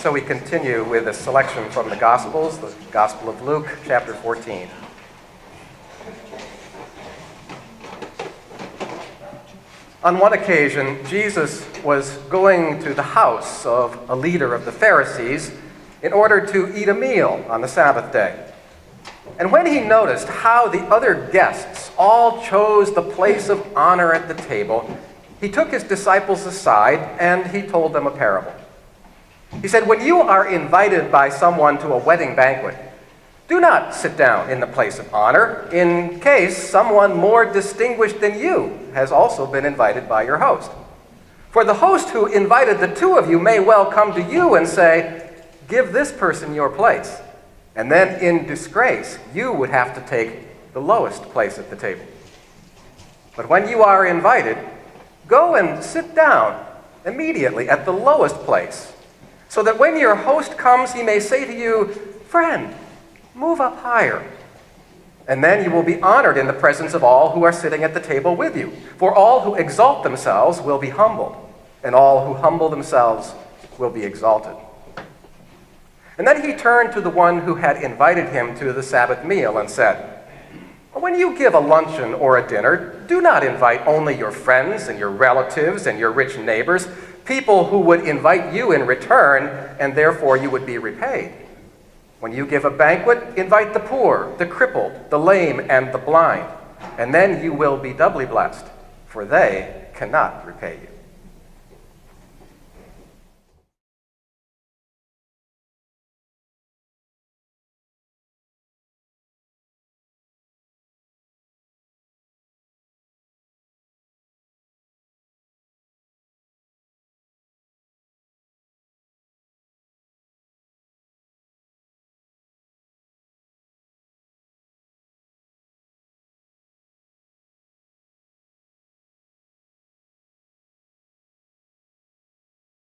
So we continue with a selection from the Gospels, the Gospel of Luke, chapter 14. On one occasion, Jesus was going to the house of a leader of the Pharisees in order to eat a meal on the Sabbath day. And when he noticed how the other guests all chose the place of honor at the table, he took his disciples aside and he told them a parable. He said, "When you are invited by someone to a wedding banquet, do not sit down in the place of honor, in case someone more distinguished than you has also been invited by your host. For the host who invited the two of you may well come to you and say, 'Give this person your place.' And then in disgrace, you would have to take the lowest place at the table. But when you are invited, go and sit down immediately at the lowest place, so that when your host comes, he may say to you, 'Friend, move up higher.' And then you will be honored in the presence of all who are sitting at the table with you. For all who exalt themselves will be humbled, and all who humble themselves will be exalted." And then he turned to the one who had invited him to the Sabbath meal and said, "When you give a luncheon or a dinner, do not invite only your friends and your relatives and your rich neighbors, people who would invite you in return, and therefore you would be repaid. When you give a banquet, invite the poor, the crippled, the lame, and the blind, and then you will be doubly blessed, for they cannot repay you."